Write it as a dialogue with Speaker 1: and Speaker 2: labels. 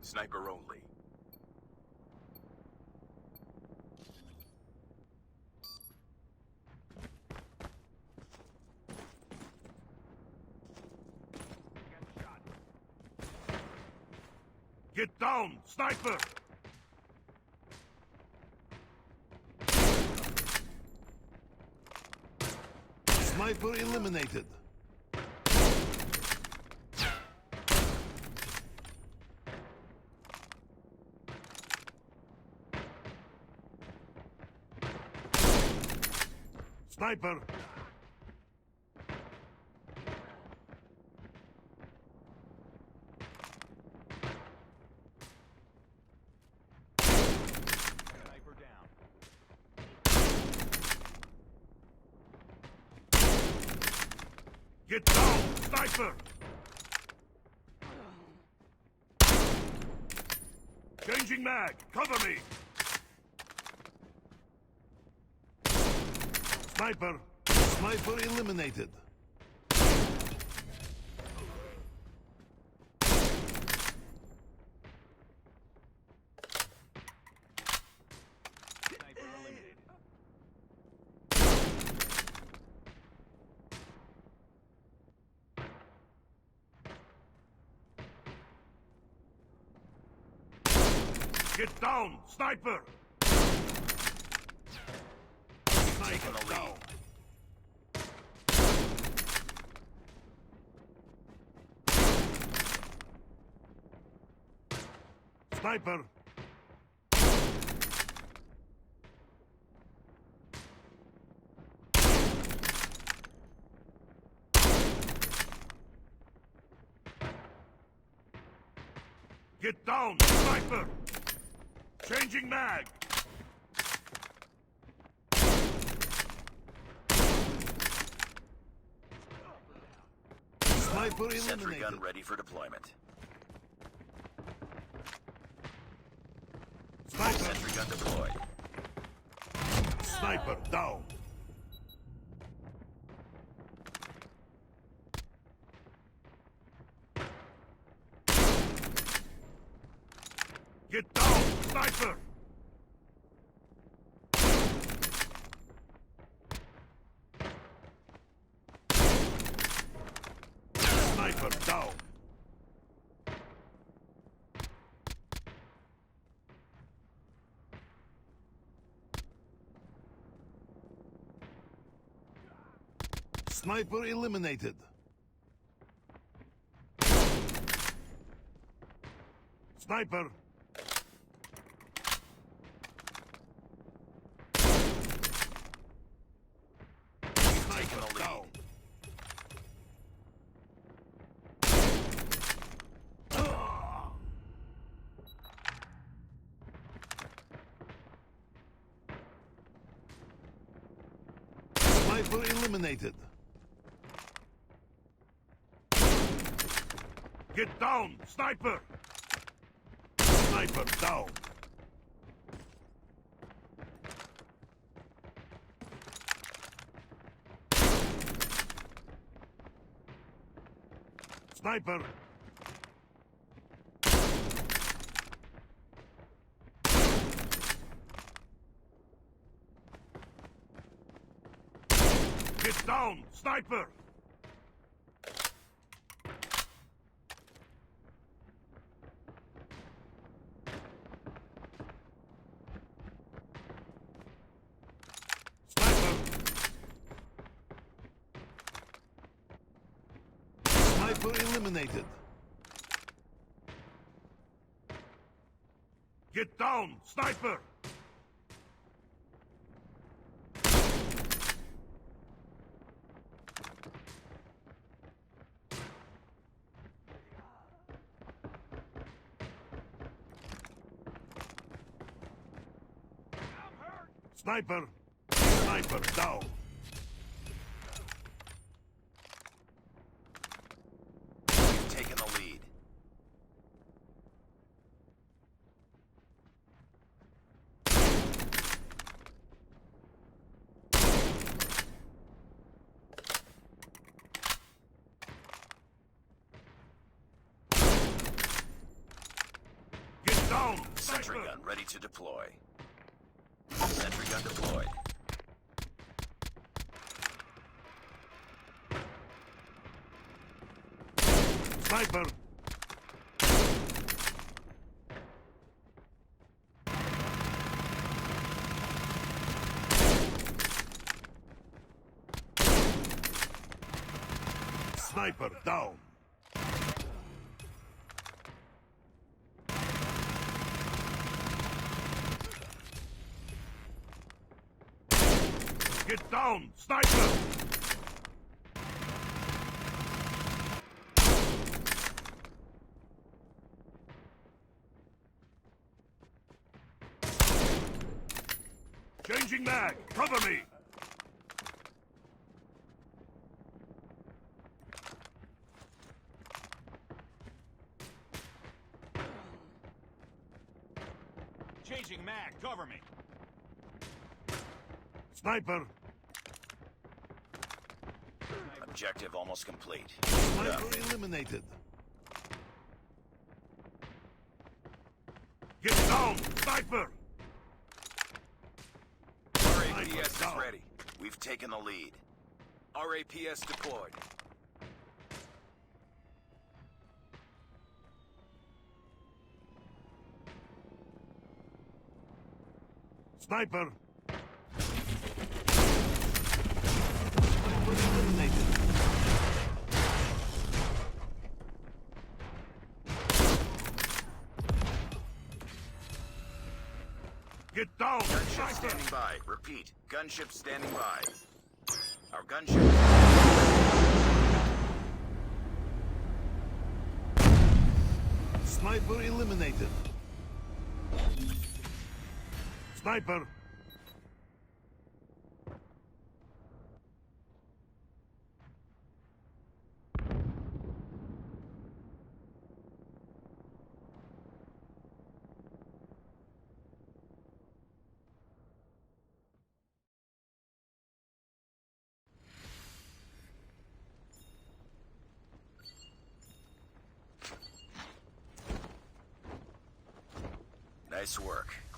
Speaker 1: Sniper only.
Speaker 2: Get down! Sniper!
Speaker 3: Sniper eliminated.
Speaker 2: Sniper!
Speaker 1: Sniper down.
Speaker 2: Get down! Sniper! Changing mag! Cover me! Sniper!
Speaker 3: Sniper eliminated.
Speaker 1: Sniper eliminated.
Speaker 2: Get down! Sniper!
Speaker 1: Taking the lead.
Speaker 2: Sniper! Get down! Sniper! Changing mag!
Speaker 3: Sniper
Speaker 1: Sentry
Speaker 3: eliminated.
Speaker 1: gun ready for deployment.
Speaker 2: Sniper!
Speaker 1: Sentry gun deployed.
Speaker 2: Sniper down! Get down! Sniper! Sniper down!
Speaker 3: Sniper eliminated.
Speaker 2: Sniper!
Speaker 1: Taking the lead.
Speaker 3: Sniper eliminated.
Speaker 2: Get down! Sniper! Sniper down! Sniper! Get down! Sniper! Sniper!
Speaker 3: Sniper eliminated.
Speaker 2: Get down! Sniper! Sniper! Sniper down!
Speaker 1: We've taken the lead. Sentry
Speaker 2: Sniper!
Speaker 1: gun ready to deploy. Sentry gun deployed.
Speaker 2: Sniper! Sniper down! Get down! Sniper! Changing mag! Cover me!
Speaker 4: Changing mag, cover me.
Speaker 2: Sniper!
Speaker 1: Objective almost complete.
Speaker 3: Sniper eliminated.
Speaker 2: Get down! Sniper!
Speaker 1: RAPS is
Speaker 2: down.
Speaker 1: ready. We've taken the lead. RAPS deployed.
Speaker 2: Sniper!
Speaker 3: Sniper eliminated.
Speaker 2: Get down!
Speaker 1: Gunship
Speaker 2: Sniper!
Speaker 1: standing by. Repeat. Gunship standing by. Our gunship...
Speaker 3: Sniper eliminated.
Speaker 2: Sniper!
Speaker 1: Nice work.